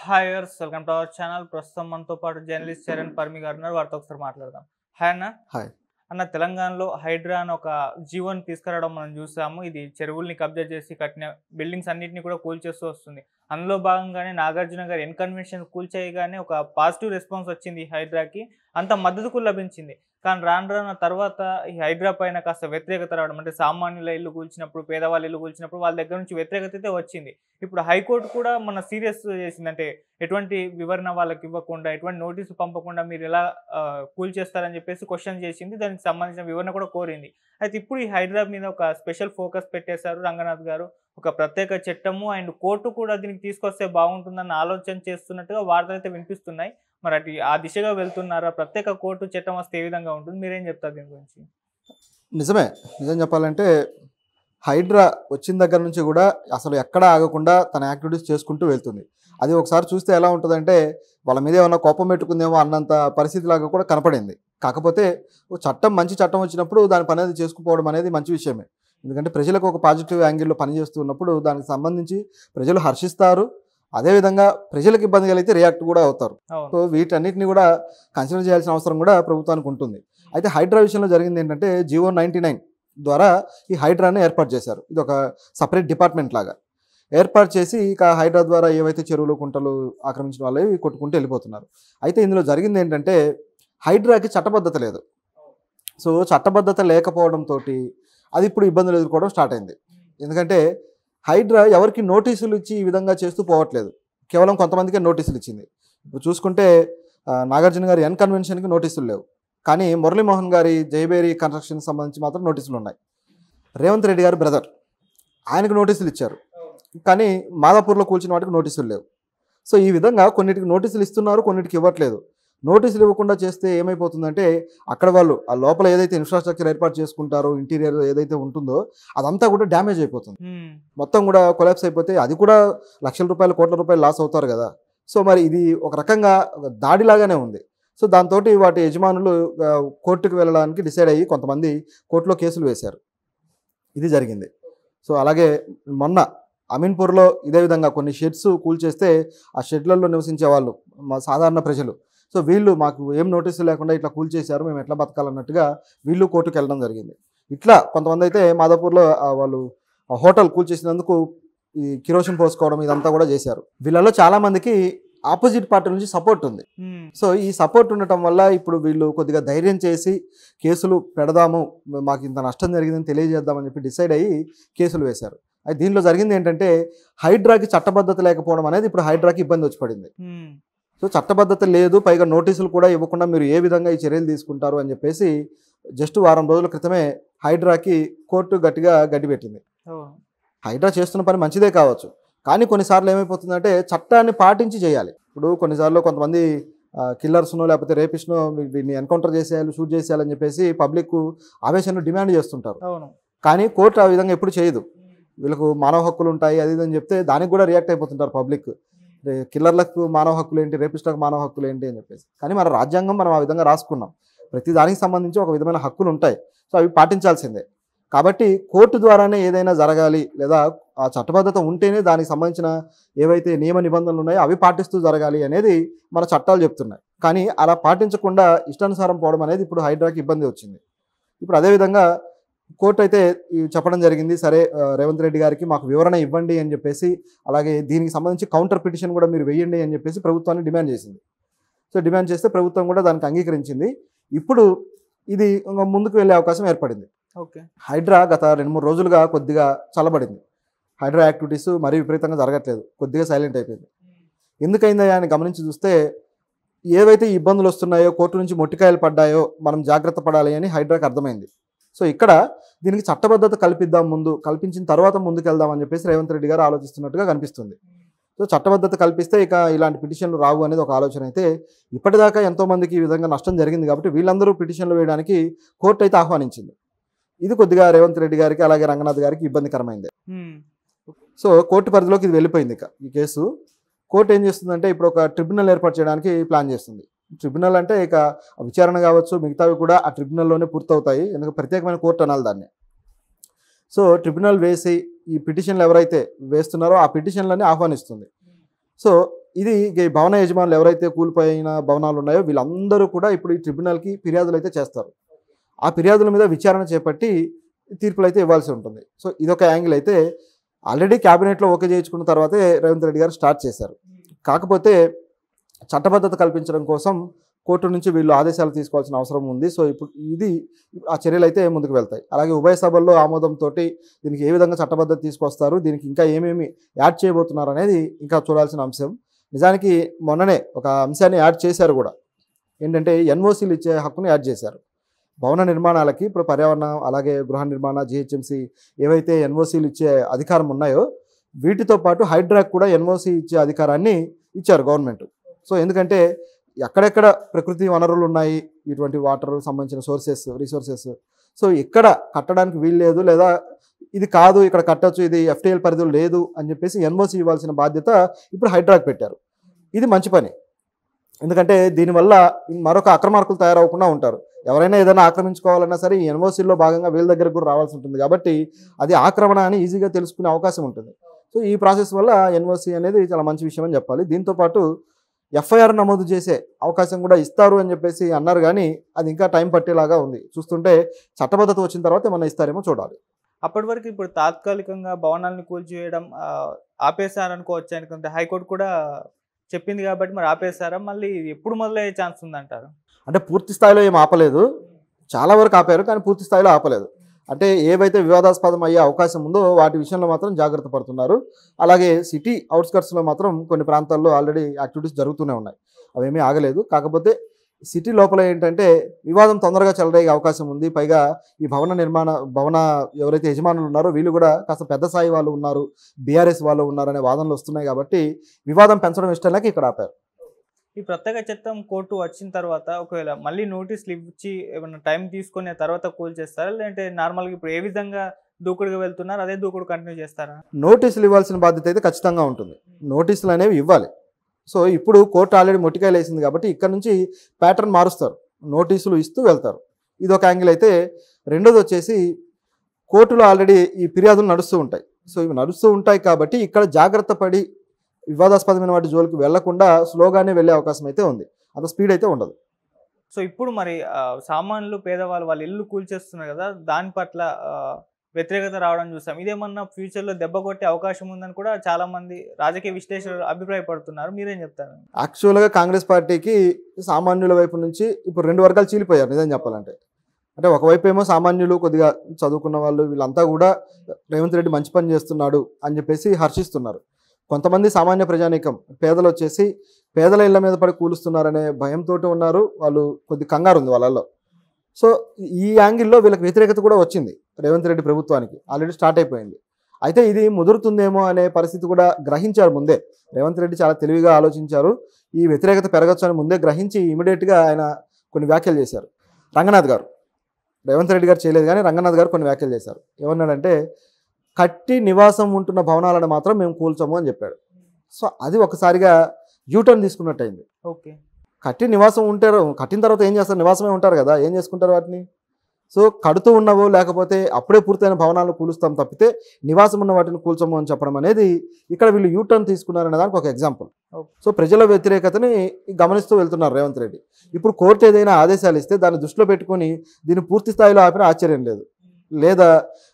Hi viewers, welcome to our channel. ప్రస్తుతం మనతో పాటు జర్నలిస్ట్ చరణ్ పర్మి గారు ఉన్నారు. వారితో ఒకసారి మాట్లాడదాం. హాయ్ అన్న. హాయ్. అన్న, తెలంగాణలో హైడ్రా అని ఒక జీవోని తీసుకురావడం మనం చూసాము. ఇది చెరువుల్ని కబ్జా చేసి కట్టిన బిల్డింగ్స్ అన్నింటినీ కూడా కూల్చేస్తూ వస్తుంది. అందులో భాగంగానే నాగార్జున గారు కన్వెన్షన్ కూల్చేయగానే ఒక పాజిటివ్ రెస్పాన్స్ వచ్చింది హైడ్రాకి. అంత మద్దతు లభించింది. కానీ రాను తర్వాత ఈ హైడ్రా పైన కాస్త వ్యతిరేకత రావడం, అంటే సామాన్యుల ఇల్లు కూల్చినప్పుడు, పేదవాళ్ళ ఇల్లు కూల్చినప్పుడు వాళ్ళ దగ్గర నుంచి వ్యతిరేకత అయితే వచ్చింది. ఇప్పుడు హైకోర్టు కూడా మన సీరియస్ చేసింది. అంటే ఎటువంటి వివరణ వాళ్ళకి ఇవ్వకుండా, ఎటువంటి నోటీసు పంపకుండా మీరు ఎలా కూల్చేస్తారని చెప్పేసి క్వశ్చన్ చేసింది. దానికి సంబంధించిన వివరణ కూడా కోరింది. అయితే ఇప్పుడు ఈ హైడ్రా మీద ఒక స్పెషల్ ఫోకస్ పెట్టేశారు రంగనాథ్ గారు. ఒక ప్రత్యేక చట్టము అండ్ కోర్టు కూడా దీనికి తీసుకొస్తే బాగుంటుందన్న ఆలోచన చేస్తున్నట్టుగా వార్తలు అయితే వినిపిస్తున్నాయి. మరి అటు ఆ దిశగా వెళ్తున్నారా? ప్రత్యేక కోర్టు చట్టం వస్తే ఏ విధంగా ఉంటుంది? మీరేం చెప్తారు దీని గురించి? నిజం చెప్పాలంటే హైడ్రా వచ్చిన దగ్గర నుంచి కూడా అసలు ఎక్కడ ఆగకుండా తన యాక్టివిటీస్ చేసుకుంటూ వెళ్తుంది. అది ఒకసారి చూస్తే ఎలా ఉంటుందంటే వాళ్ళ మీద ఏమన్నా కోపం పెట్టుకుందేమో అన్నంత పరిస్థితిలాగా కూడా కనపడింది. కాకపోతే మంచి చట్టం వచ్చినప్పుడు దాని పని అనేది చేసుకుపోవడం అనేది మంచి విషయమే. ఎందుకంటే ప్రజలకు ఒక పాజిటివ్ యాంగిల్లో పనిచేస్తున్నప్పుడు దానికి సంబంధించి ప్రజలు హర్షిస్తారు. అదేవిధంగా ప్రజలకు ఇబ్బంది కలిగితే రియాక్ట్ కూడా అవుతారు. సో వీటన్నిటిని కూడా కన్సిడర్ చేయాల్సిన అవసరం కూడా ప్రభుత్వానికి ఉంటుంది. అయితే హైడ్రా విషయంలో జరిగింది ఏంటంటే జీవో 99 ద్వారా ఈ హైడ్రాని ఏర్పాటు చేశారు. ఇది ఒక సపరేట్ డిపార్ట్మెంట్ లాగా ఏర్పాటు చేసి ఇక హైడ్రా ద్వారా ఏవైతే చెరువులు కుంటలు ఆక్రమించిన వాళ్ళు కొట్టుకుంటూ వెళ్ళిపోతున్నారు. అయితే ఇందులో జరిగింది ఏంటంటే హైడ్రాకి చట్టబద్ధత లేదు. సో చట్టబద్ధత లేకపోవడంతో అది ఇప్పుడు ఇబ్బందులు ఎదుర్కోవడం స్టార్ట్ అయింది. ఎందుకంటే హైడ్రా ఎవరికి నోటీసులు ఇచ్చి ఈ విధంగా చేస్తూ పోవట్లేదు. కేవలం కొంతమందికే నోటీసులు ఇచ్చింది. ఇప్పుడు చూసుకుంటే నాగార్జున గారి కన్వెన్షన్కి నోటీసులు లేవు. కానీ మురళీమోహన్ గారి జయబేరి కన్స్ట్రక్షన్ సంబంధించి మాత్రం నోటీసులు ఉన్నాయి. రేవంత్ రెడ్డి గారి బ్రదర్, ఆయనకు నోటీసులు ఇచ్చారు. కానీ మాదాపూర్లో కూల్చిన వాటికి నోటీసులు లేవు. సో ఈ విధంగా కొన్నిటికి నోటీసులు ఇస్తున్నారు, కొన్నిటికి ఇవ్వట్లేదు. నోటీసులు ఇవ్వకుండా చేస్తే ఏమైపోతుందంటే అక్కడ వాళ్ళు ఆ లోపల ఏదైతే ఇన్ఫ్రాస్ట్రక్చర్ ఏర్పాటు చేసుకుంటారో, ఇంటీరియర్ ఏదైతే ఉంటుందో అదంతా కూడా డ్యామేజ్ అయిపోతుంది. మొత్తం కూడా కొలాప్స్ అయిపోతే అది కూడా లక్షల రూపాయలు, కోట్ల రూపాయలు లాస్ అవుతారు కదా. సో మరి ఇది ఒక రకంగా దాడిలాగానే ఉంది. సో దాంతో వాటి యజమానులు కోర్టుకు వెళ్ళడానికి డిసైడ్ అయ్యి కొంతమంది కోర్టులో కేసులు వేశారు. ఇది జరిగింది. సో అలాగే మొన్న అమీన్పూర్లో ఇదే విధంగా కొన్ని షెడ్స్ కూల్చేస్తే ఆ షెడ్లలో నివసించే వాళ్ళు సాధారణ ప్రజలు, సో వీళ్ళు మాకు ఏం నోటీసులు లేకుండా ఇట్లా కూల్చేశారు, మేము ఎట్లా బతకాలన్నట్టుగా వీళ్ళు కోర్టుకు వెళ్ళడం జరిగింది. ఇట్లా కొంతమంది అయితే మాదాపూర్లో వాళ్ళు హోటల్ కూల్చేసినందుకు ఈ కిరోసిన్ పోసుకోవడం ఇదంతా కూడా చేశారు. వీళ్ళలో చాలామందికి ఆపోజిట్ పార్టీ నుంచి సపోర్ట్ ఉంది. సో ఈ సపోర్ట్ ఉండటం వల్ల ఇప్పుడు వీళ్ళు కొద్దిగా ధైర్యం చేసి కేసులు పెడదాము, మాకు ఇంత నష్టం జరిగిందని తెలియజేద్దామని చెప్పి డిసైడ్ అయ్యి కేసులు వేశారు. అయితే దీనిలో జరిగింది ఏంటంటే హైడ్రాకి చట్టబద్ధత లేకపోవడం అనేది ఇప్పుడు హైడ్రాకి ఇబ్బంది వచ్చి పడింది. సో చట్టబద్ధత లేదు, పైగా నోటీసులు కూడా ఇవ్వకుండా మీరు ఏ విధంగా ఈ చర్యలు తీసుకుంటారు అని చెప్పేసి జస్ట్ వారం రోజుల క్రితమే హైడ్రాకి కోర్టు గట్టిగా గడ్డిపెట్టింది. హైడ్రా చేస్తున్న పని మంచిదే కావచ్చు, కానీ కొన్నిసార్లు ఏమైపోతుందంటే చట్టాన్ని పాటించి చేయాలి. ఇప్పుడు కొన్నిసార్లు కొంతమంది కిల్లర్స్నో లేకపోతే రేపిస్ట్నో వీడిని ఎన్కౌంటర్ చేసేయాలి, షూట్ చేసేయాలని చెప్పేసి పబ్లిక్ ఆవేశంలో డిమాండ్ చేస్తుంటారు. కానీ కోర్టు ఆ విధంగా ఎప్పుడు చేయదు. వీళ్ళకు మానవ హక్కులు ఉంటాయి అది ఇదని చెప్తే దానికి కూడా రియాక్ట్ అయిపోతుంటారు పబ్లిక్. కిల్లర్లకు మానవ హక్కులు ఏంటి, రేపిస్టులకు మానవ హక్కులు ఏంటి అని చెప్పేసి. కానీ మన రాజ్యాంగం మనం ఆ విధంగా రాసుకున్నాం. ప్రతి దానికి సంబంధించి ఒక విధమైన హక్కులు ఉంటాయి. సో అవి పాటించాల్సిందే. కాబట్టి కోర్టు ద్వారానే ఏదైనా జరగాలి, లేదా ఆ చట్టబద్ధత ఉంటేనే దానికి సంబంధించిన ఏవైతే నియమ నిబంధనలు ఉన్నాయో అవి పాటిస్తూ జరగాలి అనేది మన చట్టాలు చెప్తున్నాయి. కానీ అలా పాటించకుండా ఇష్టానుసారం పోవడం అనేది ఇప్పుడు హైడ్రాకి ఇబ్బంది వచ్చింది. ఇప్పుడు అదేవిధంగా కోర్టు అయితే చెప్పడం జరిగింది, సరే రేవంత్ రెడ్డి గారికి మాకు వివరణ ఇవ్వండి అని చెప్పేసి, అలాగే దీనికి సంబంధించి కౌంటర్ పిటిషన్ కూడా మీరు వేయండి అని చెప్పేసి ప్రభుత్వాన్ని డిమాండ్ చేసింది. సో డిమాండ్ చేస్తే ప్రభుత్వం కూడా దానికి అంగీకరించింది. ఇప్పుడు ఇది ముందుకు వెళ్ళే అవకాశం ఏర్పడింది. హైడ్రా గత 2-3 రోజులుగా కొద్దిగా చల్లబడింది. హైడ్రా యాక్టివిటీస్ మరీ విపరీతంగా జరగట్లేదు, కొద్దిగా సైలెంట్ అయిపోయింది. ఎందుకైందా అని గమనించి చూస్తే ఏవైతే ఇబ్బందులు వస్తున్నాయో, కోర్టు నుంచి మొట్టికాయలు పడ్డాయో మనం జాగ్రత్త పడాలి అని హైడ్రాకి అర్థమైంది. సో ఇక్కడ దీనికి చట్టబద్ధత కల్పించిన తర్వాత ముందుకెళ్దామని చెప్పేసి రేవంత్ రెడ్డి గారు ఆలోచిస్తున్నట్టుగా కనిపిస్తుంది. సో చట్టబద్ధత కల్పిస్తే ఇక ఇలాంటి పిటిషన్లు రావు అనేది ఒక ఆలోచన. అయితే ఇప్పటిదాకా ఎంతోమందికి ఈ విధంగా నష్టం జరిగింది కాబట్టి వీళ్ళందరూ పిటిషన్లు వేయడానికి కోర్టు అయితే ఆహ్వానించింది. ఇది కొద్దిగా రేవంత్ రెడ్డి గారికి అలాగే రంగనాథ్ గారికి ఇబ్బందికరమైంది. సో కోర్టు పరిధిలోకి ఇది వెళ్ళిపోయింది. ఇక ఈ కేసు కోర్టు ఏం చేస్తుందంటే ఇప్పుడు ఒక ట్రిబ్యునల్ ఏర్పాటు చేయడానికి ప్లాన్ చేస్తుంది. ట్రిబ్యునల్ అంటే ఇక విచారణ కావచ్చు, మిగతావి కూడా ఆ ట్రిబ్యునల్లోనే పూర్తవుతాయి. ఎందుకంటే ప్రత్యేకమైన కోర్టు అనాలి దాన్ని. సో ట్రిబ్యునల్ వేసి ఈ పిటిషన్లు ఎవరైతే వేస్తున్నారో ఆ పిటిషన్లని ఆహ్వానిస్తుంది. సో ఇది ఈ భవన యజమానులు ఎవరైతే కూలిపోయిన భవనాలు ఉన్నాయో వీళ్ళందరూ కూడా ఇప్పుడు ఈ ట్రిబ్యునల్కి ఫిర్యాదులు అయితే చేస్తారు. ఆ ఫిర్యాదుల మీద విచారణ చేపట్టి తీర్పులు అయితే ఇవ్వాల్సి ఉంటుంది. సో ఇదొక యాంగిల్ అయితే ఆల్రెడీ క్యాబినెట్లో ఓకే చేయించుకున్న తర్వాతే రేవంత్ రెడ్డి గారు స్టార్ట్ చేశారు. కాకపోతే చట్టబద్ధత కల్పించడం కోసం కోర్టు నుంచి వీళ్ళు ఆదేశాలు తీసుకోవాల్సిన అవసరం ఉంది. సో ఇప్పుడు ఆ చర్యలు అయితే ముందుకు వెళ్తాయి. అలాగే ఉభయ సభల్లో ఆమోదంతో దీనికి ఏ విధంగా చట్టబద్ధత తీసుకొస్తారు, దీనికి ఇంకా ఏమేమి యాడ్ చేయబోతున్నారు అనేది ఇంకా చూడాల్సిన అంశం. నిజానికి మొన్ననే ఒక అంశాన్ని యాడ్ చేశారు కూడా. ఏంటంటే ఎన్ఓసీలు ఇచ్చే హక్కును యాడ్ చేశారు. భవన నిర్మాణాలకి ఇప్పుడు పర్యావరణ అలాగే గృహ నిర్మాణ జిహెచ్ఎంసీ ఏవైతే ఎన్ఓసీలు ఇచ్చే అధికారం ఉన్నాయో వీటితో పాటు హైడ్రాక్ కూడా ఎన్ఓసీ ఇచ్చే అధికారాన్ని ఇచ్చారు గవర్నమెంట్. సో ఎందుకంటే ఎక్కడెక్కడ ప్రకృతి వనరులు ఉన్నాయి, ఇటువంటి వాటర్ సంబంధించిన రిసోర్సెస్, సో ఇక్కడ కట్టడానికి వీలు లేదు, లేదా ఇది కాదు ఇక్కడ కట్టచ్చు, ఇది ఎఫ్టీఎల్ పరిధిలో లేదు అని చెప్పేసి ఎన్ఓసీ ఇవ్వాల్సిన బాధ్యత ఇప్పుడు హైడ్రాక్ పెట్టారు. ఇది మంచి పని. ఎందుకంటే దీనివల్ల మరొక అక్రమార్కులు తయారవకుండా ఉంటారు. ఎవరైనా ఏదైనా ఆక్రమించుకోవాలన్నా సరే ఈ ఎన్ఓసీలో భాగంగా వీళ్ళ దగ్గరకు కూడా రావాల్సి ఉంటుంది. కాబట్టి అది ఆక్రమణ అని ఈజీగా తెలుసుకునే అవకాశం ఉంటుంది. సో ఈ ప్రాసెస్ వల్ల ఎన్ఓసీ అనేది చాలా మంచి విషయం అని చెప్పాలి. దీంతోపాటు ఎఫ్ఐఆర్ నమోదు చేసే అవకాశం కూడా ఇస్తారు అని చెప్పేసి అన్నారు, కానీ అది ఇంకా టైం పట్టేలాగా ఉంది. చూస్తుంటే చట్టబద్ధత వచ్చిన తర్వాత ఏమన్నా ఇస్తారేమో చూడాలి. అప్పటి వరకు ఇప్పుడు తాత్కాలికంగా భవనాలను కూల్చివేయడం ఆపేశారనుకోవచ్చు. ఎందుకంటే హైకోర్టు కూడా చెప్పింది కాబట్టి మరి ఆపేశారా, మళ్ళీ ఎప్పుడు మొదలయ్యే ఛాన్స్ ఉందంటారు? అంటే పూర్తి స్థాయిలో ఏం ఆపలేదు, చాలా వరకు ఆపారు, కానీ పూర్తి స్థాయిలో ఆపలేదు. అంటే ఏవైతే వివాదాస్పదం అయ్యే అవకాశం ఉందో వాటి విషయంలో మాత్రం జాగ్రత్త పడుతున్నారు. అలాగే సిటీ అవుట్స్కట్స్లో మాత్రం కొన్ని ప్రాంతాల్లో ఆల్రెడీ యాక్టివిటీస్ జరుగుతూనే ఉన్నాయి, అవేమీ ఆగలేదు. కాకపోతే సిటీ లోపల ఏంటంటే వివాదం తొందరగా చెలరేగే అవకాశం ఉంది. పైగా ఈ భవన ఎవరైతే యజమానులు ఉన్నారో వీళ్ళు కూడా కాస్త పెద్ద స్థాయి వాళ్ళు ఉన్నారు, బీఆర్ఎస్ వాళ్ళు ఉన్నారనే వాదనలు వస్తున్నాయి. కాబట్టి వివాదం పెంచడం ఇష్టం లేక ఇక్కడ ఆపారు. ఈ ప్రత్యేక చట్టం కోర్టు వచ్చిన తర్వాత ఒకవేళ మళ్ళీ నోటీసులు ఇచ్చి ఏమైనా టైం తీసుకునే తర్వాత కూల్చేస్తారా, లేదంటే నార్మల్గా ఇప్పుడు ఏ విధంగా దూకుడుగా వెళ్తున్నారు అదే దూకుడు కంటిన్యూ చేస్తారా? నోటీసులు ఇవ్వాల్సిన బాధ్యత అయితే ఖచ్చితంగా ఉంటుంది. నోటీసులు అనేవి ఇవ్వాలి. సో ఇప్పుడు కోర్టు ఆల్రెడీ మొట్టికాయలు వేసింది కాబట్టి ఇక్కడ నుంచి ప్యాటర్న్ మారుస్తారు, నోటీసులు ఇస్తూ వెళ్తారు. ఇది ఒక యాంగిల్ అయితే. రెండోది వచ్చేసి కోర్టులో ఆల్రెడీ ఈ ఫిర్యాదులు నడుస్తూ ఉంటాయి. సో ఇవి నడుస్తూ ఉంటాయి కాబట్టి ఇక్కడ జాగ్రత్త పడి వివాదాస్పదమైన వాటి జోలికి వెళ్లకుండా స్లోగానే వెళ్ళే అవకాశం అయితే ఉంది. అంత స్పీడ్ అయితే ఉండదు. సో ఇప్పుడు మరి సామాన్యులు పేదవాళ్ళు వాళ్ళ ఇల్లు కూల్చేస్తున్నారు కదా, దాని పట్ల వ్యతిరేకత రావడం చూసాం. ఇదేమన్నా ఫ్యూచర్లో దెబ్బ కొట్టే అవకాశం ఉందని కూడా చాలా మంది రాజకీయ విశ్లేషకులు అభిప్రాయపడుతున్నారు. మీరేం చెప్తారు? యాక్చువల్గా కాంగ్రెస్ పార్టీకి సామాన్యుల వైపు నుంచి ఇప్పుడు రెండు వర్గాలు చీలిపోయారు నిజం చెప్పాలంటే. అంటే ఒకవైపు ఏమో సామాన్యులు కొద్దిగా చదువుకున్న వాళ్ళు వీళ్ళంతా కూడా రేవంత్ రెడ్డి మంచి పని చేస్తున్నాడు అని చెప్పేసి హర్షిస్తున్నారు. కొంతమంది సామాన్య ప్రజానీకం పేదలు వచ్చేసి పేదల ఇళ్ల మీద పడి కూలుస్తున్నారనే భయంతో ఉన్నారు. వాళ్ళు కొద్ది కంగారు ఉంది వాళ్ళల్లో. సో ఈ యాంగిల్లో వీళ్ళకి వ్యతిరేకత కూడా వచ్చింది రేవంత్ రెడ్డి ప్రభుత్వానికి, ఆల్రెడీ స్టార్ట్ అయిపోయింది. అయితే ఇది ముదురుతుందేమో అనే పరిస్థితి కూడా గ్రహించారు ముందే. రేవంత్ రెడ్డి చాలా తెలివిగా ఆలోచించారు. ఈ వ్యతిరేకత పెరగచ్చు అని ముందే గ్రహించి ఇమీడియట్గా ఆయన కొన్ని వ్యాఖ్యలు చేశారు. రంగనాథ్ గారు, రేవంత్ రెడ్డి గారు చేయలేదు కానీ రంగనాథ్ గారు కొన్ని వ్యాఖ్యలు చేశారు. ఏమన్నాడంటే కట్టి నివాసం ఉంటున్న భవనాలను మాత్రం మేము కూల్చము అని చెప్పాడు. సో అది ఒకసారిగా యూటర్న్ తీసుకున్నట్టయింది. ఓకే, కట్టి నివాసం ఉంటారు, కట్టిన తర్వాత ఏం చేస్తారు, నివాసమే ఉంటారు కదా, ఏం చేసుకుంటారు వాటిని. సో కడుతూ ఉన్నవో లేకపోతే అప్పుడే పూర్తయిన భవనాలను కూలుస్తాం తప్పితే నివాసం ఉన్న వాటిని కూల్చము అని చెప్పడం అనేది ఇక్కడ వీళ్ళు యూటర్న్ తీసుకున్నారనే దానికి ఒక ఎగ్జాంపుల్. సో ప్రజల వ్యతిరేకతని గమనిస్తూ వెళ్తున్నారు రేవంత్ రెడ్డి. ఇప్పుడు కోర్టు ఏదైనా ఆదేశాలు ఇస్తే దాన్ని దృష్టిలో పెట్టుకొని దీన్ని పూర్తి స్థాయిలో ఆపిన ఆశ్చర్యం లేదు. లేదా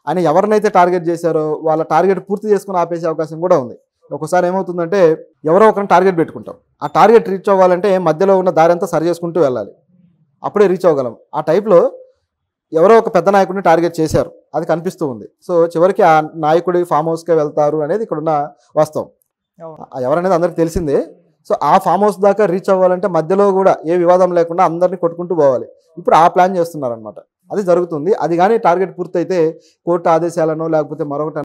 ఆయన ఎవరినైతే టార్గెట్ చేశారో వాళ్ళ టార్గెట్ పూర్తి చేసుకుని ఆపేసే అవకాశం కూడా ఉంది. ఒకసారి ఏమవుతుందంటే ఎవరో ఒకరిని టార్గెట్ పెట్టుకుంటాం, ఆ టార్గెట్ రీచ్ అవ్వాలంటే మధ్యలో ఉన్న దారి అంతా సరి చేసుకుంటూ వెళ్ళాలి, అప్పుడే రీచ్ అవ్వగలం. ఆ టైప్లో ఎవరో ఒక పెద్ద నాయకుడిని టార్గెట్ చేశారు, అది కనిపిస్తూ ఉంది. సో చివరికి ఆ నాయకుడి ఫామ్ హౌస్కే వెళ్తారు అనేది ఇక్కడున్న వాస్తవం. ఎవరనేది అందరికి తెలిసిందే. సో ఆ ఫామ్ హౌస్ దాకా రీచ్ అవ్వాలంటే మధ్యలో కూడా ఏ వివాదం లేకుండా అందరినీ కొట్టుకుంటూ పోవాలి. ఇప్పుడు ఆ ప్లాన్ చేస్తున్నారనమాట, అది జరుగుతుంది. అది కానీ టార్గెట్ పూర్తయితే కోర్టు ఆదేశాలను లేకపోతే మరొకటి